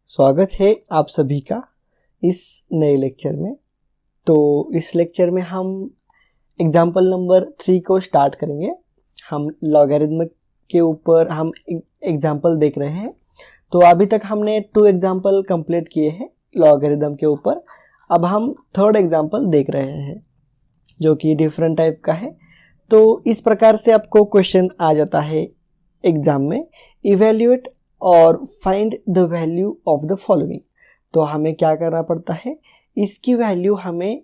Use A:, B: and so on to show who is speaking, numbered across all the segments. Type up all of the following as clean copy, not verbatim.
A: स्वागत है आप सभी का इस नए लेक्चर में। तो इस लेक्चर में हम एग्जाम्पल नंबर 3 को स्टार्ट करेंगे। हम लॉगरिथम के ऊपर हम एग्जाम्पल देख रहे हैं। तो अभी तक हमने 2 एग्जाम्पल कंप्लीट किए हैं लॉगरिथम के ऊपर। अब हम थर्ड एग्जाम्पल देख रहे हैं जो कि डिफरेंट टाइप का है। तो इस प्रकार से आपको क्वेश्चन आ जाता है एग्जाम में, इवेल्युएट और find the value of the following. तो हमें क्या करना पड़ता है, इसकी वैल्यू हमें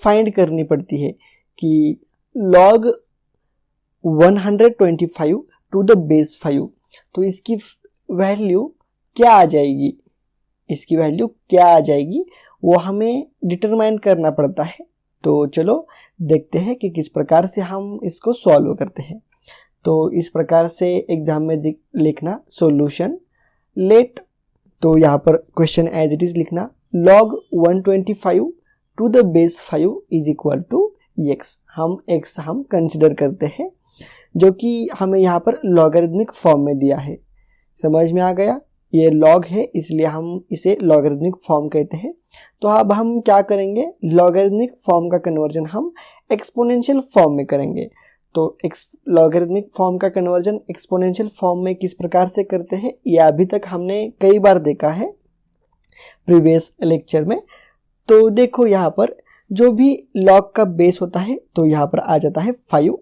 A: फाइंड करनी पड़ती है कि log 125 टू द बेस 5, तो इसकी वैल्यू क्या आ जाएगी, इसकी वैल्यू क्या आ जाएगी वो हमें डिटरमाइन करना पड़ता है। तो चलो देखते हैं कि किस प्रकार से हम इसको सॉल्व करते हैं। तो इस प्रकार से एग्जाम में लिखना सॉल्यूशन लेट, तो यहाँ पर क्वेश्चन एज इट इज लिखना log 125 to the base 5 is equal to x। हम x हम कंसिडर करते हैं जो कि हमें यहाँ पर लॉगरिथमिक फॉर्म में दिया है। समझ में आ गया, ये लॉग है इसलिए हम इसे लॉगरिथमिक फॉर्म कहते हैं। तो अब हम क्या करेंगे, लॉगरिथमिक फॉर्म का कन्वर्जन हम एक्सपोनेंशियल फॉर्म में करेंगे। तो लॉगरिथमिक फॉर्म का कन्वर्जन एक्सपोनेंशियल फॉर्म में किस प्रकार से करते हैं ये अभी तक हमने कई बार देखा है प्रीवियस लेक्चर में। तो देखो यहाँ पर जो भी लॉग का बेस होता है तो यहाँ पर आ जाता है 5,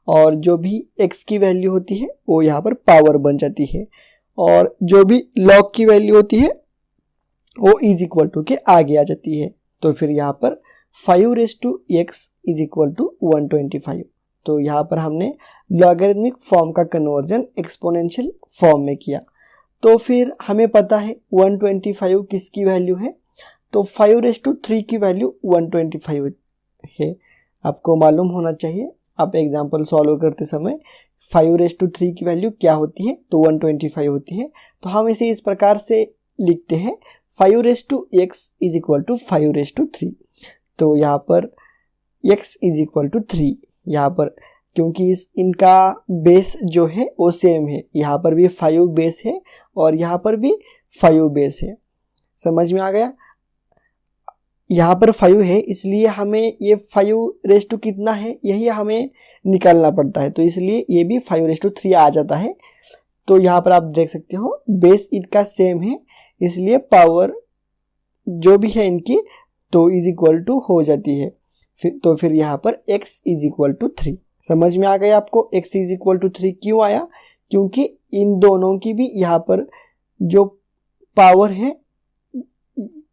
A: और जो भी x की वैल्यू होती है वो यहाँ पर पावर बन जाती है, और जो भी लॉग की वैल्यू होती है वो इज इक्वल टू के आगे आ जाती है। तो फिर यहाँ पर 5 raise to x is equal to 125। तो यहाँ पर हमने लॉगरिथमिक फॉर्म का कन्वर्जन एक्सपोनेंशियल फॉर्म में किया। तो फिर हमें पता है 125 किसकी वैल्यू है, तो 5 रेज़ टू 3 की वैल्यू 125 है। आपको मालूम होना चाहिए, आप एग्जाम्पल सॉल्व करते समय 5 रेज़ टू 3 की वैल्यू क्या होती है, तो 125 होती है। तो हम इसे इस प्रकार से लिखते हैं 5 raise to x is equal to 5 raise to 3। तो यहाँ पर x इज इक्वल टू 3, यहाँ पर क्योंकि इनका बेस जो है वो सेम है, यहाँ पर भी 5 बेस है और यहाँ पर भी 5 बेस है। समझ में आ गया, यहाँ पर 5 है इसलिए हमें ये 5 रेज़ टू कितना है यही हमें निकालना पड़ता है। तो इसलिए ये भी 5 रेज़ टू 3 आ जाता है। तो यहाँ पर आप देख सकते हो बेस इनका सेम है इसलिए पावर जो भी है इनकी तो इज इक्वल टू हो जाती है। तो फिर यहाँ पर x इज इक्वल टू 3। समझ में आ गया आपको x इज इक्वल टू 3 क्यों आया, क्योंकि इन दोनों की भी यहाँ पर जो पावर है,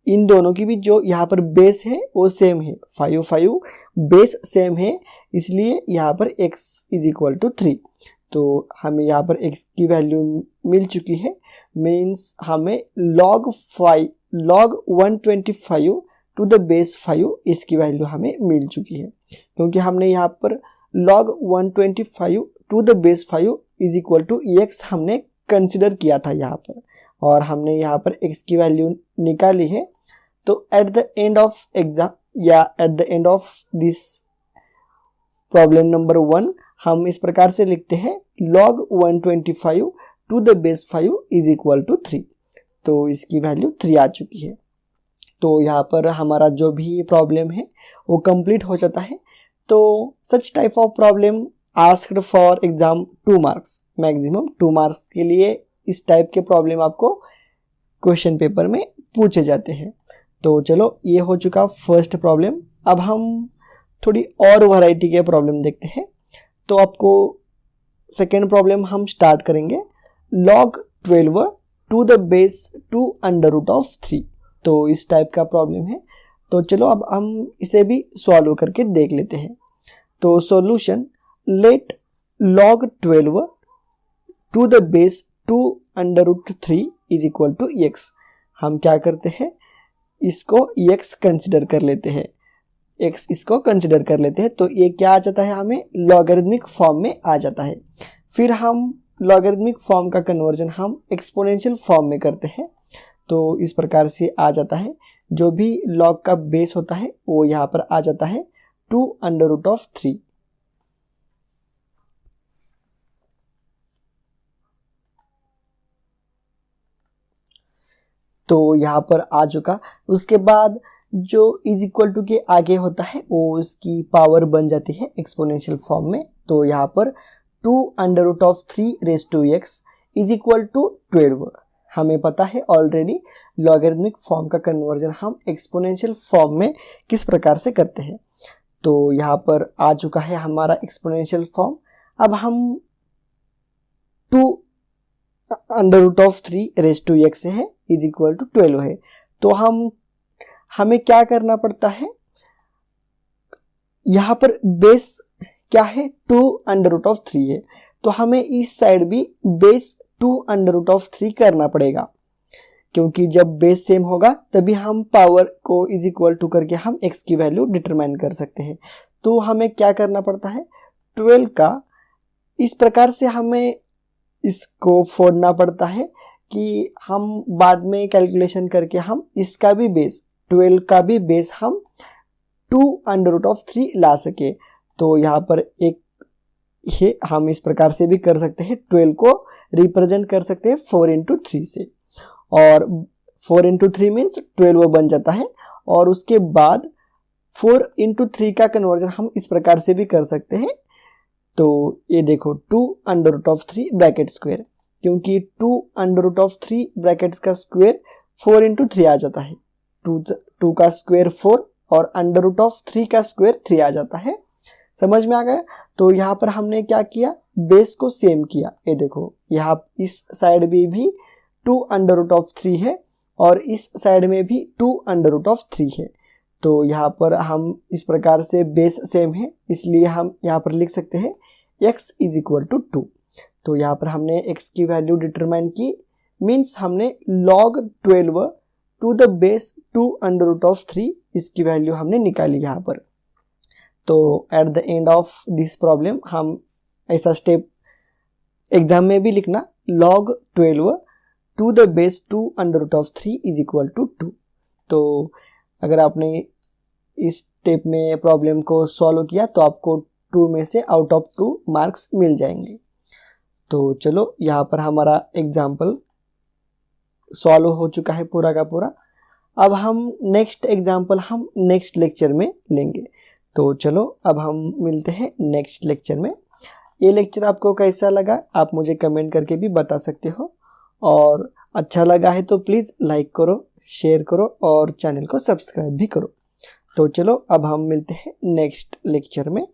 A: इन दोनों की भी जो यहाँ पर बेस है वो सेम है, 5 बेस सेम है इसलिए यहाँ पर x इज इक्वल टू 3। तो हमें यहाँ पर x की वैल्यू मिल चुकी है, मीन्स हमें log 125 टू द बेस 5 इसकी वैल्यू हमें मिल चुकी है, क्योंकि हमने यहाँ पर log 125 to the base 5 is equal to x हमने कंसिडर किया था यहाँ पर, और हमने यहाँ पर x की वैल्यू निकाली है। तो at the end of exam या at the end of this problem number 1 हम इस प्रकार से लिखते हैं log 125 to the base 5 is equal to 3। तो इसकी वैल्यू 3 आ चुकी है। तो यहाँ पर हमारा जो भी प्रॉब्लम है वो कंप्लीट हो जाता है। तो such type of problem asked for exam 2 marks, maximum 2 marks के लिए इस टाइप के प्रॉब्लम आपको क्वेश्चन पेपर में पूछे जाते हैं। तो चलो ये हो चुका फर्स्ट प्रॉब्लम। अब हम थोड़ी और वैरायटी के प्रॉब्लम देखते हैं। तो आपको सेकेंड प्रॉब्लम हम स्टार्ट करेंगे log 12 to the base 2 under root of 3। तो इस टाइप का प्रॉब्लम है। तो चलो अब हम इसे भी सॉल्व करके देख लेते हैं। तो solution let log 12 to the base 2 under root 3 is equal to x। हम क्या करते हैं, इसको x कंसिडर कर लेते हैं, x इसको कंसिडर कर लेते हैं। तो ये क्या आ जाता है, हमें लॉगरिथमिक फॉर्म में आ जाता है। फिर हम लॉगरिथमिक फॉर्म का कन्वर्जन हम एक्सपोनेंशियल फॉर्म में करते हैं। तो इस प्रकार से आ जाता है, जो भी log का बेस होता है वो यहाँ पर आ जाता है 2 अंडर रूट ऑफ 3। तो यहाँ पर आ चुका। उसके बाद जो इज इक्वल टू के आगे होता है वो इसकी पावर बन जाती है एक्सपोनेंशियल फॉर्म में। तो यहाँ पर 2√3 raise to x is equal to 12। हमें पता है ऑलरेडी लॉगरिथमिक फॉर्म का कन्वर्जन हम एक्सपोनेंशियल फॉर्म में किस प्रकार से करते हैं। तो यहाँ पर आ चुका है हमारा एक्सपोनेंशियल फॉर्म। अब हम 2√3 रेज़ टू x है इज इक्वल टू 12 है। तो हमें क्या करना पड़ता है, यहाँ पर बेस क्या है 2√3 है, तो हमें इस साइड भी बेस 2√3 करना पड़ेगा, क्योंकि जब बेस सेम होगा तभी हम पावर को इज इक्वल टू करके हम x की वैल्यू डिटरमाइन कर सकते हैं। तो हमें क्या करना पड़ता है, 12 का इस प्रकार से हमें इसको फोड़ना पड़ता है कि हम बाद में कैलकुलेशन करके हम इसका भी बेस 12 का भी बेस हम 2√3 ला सके। तो यहाँ पर एक है, हम इस प्रकार से भी कर सकते हैं, 12 को रिप्रेजेंट कर सकते हैं 4×3 से, और 4×3 मीन्स 12 बन जाता है। और उसके बाद 4×3 का कन्वर्जन हम इस प्रकार से भी कर सकते हैं। तो ये देखो 2√3 ब्रैकेट स्क्वायर, क्योंकि 2√3 ब्रैकेट्स का स्क्वायर 4×3 आ जाता है। 2 का स्क्वायर 4 और √3 का स्क्वायर 3 आ जाता है। समझ में आ गया। तो यहाँ पर हमने क्या किया, बेस को सेम किया। ये देखो यहाँ इस साइड में भी 2√3 है और इस साइड में भी 2√3 है। तो यहाँ पर हम इस प्रकार से बेस सेम है, इसलिए हम यहाँ पर लिख सकते हैं x इज इक्वल टू 2। तो यहाँ पर हमने x की वैल्यू डिटरमाइन की, मीन्स हमने log 12 टू द बेस 2√3 इसकी वैल्यू हमने निकाली यहाँ पर। तो at the end of this problem हम ऐसा स्टेप एग्जाम में भी लिखना, log 12 to the base 2√3 is equal to 2। तो अगर आपने इस स्टेप में प्रॉब्लम को सॉल्व किया तो आपको 2 में से आउट ऑफ 2 मार्क्स मिल जाएंगे। तो चलो यहाँ पर हमारा एग्जाम्पल सॉल्व हो चुका है पूरा का पूरा। अब हम नेक्स्ट एग्जाम्पल हम नेक्स्ट लेक्चर में लेंगे। तो चलो अब हम मिलते हैं नेक्स्ट लेक्चर में। ये लेक्चर आपको कैसा लगा आप मुझे कमेंट करके भी बता सकते हो, और अच्छा लगा है तो प्लीज़ लाइक करो, शेयर करो और चैनल को सब्सक्राइब भी करो। तो चलो अब हम मिलते हैं नेक्स्ट लेक्चर में।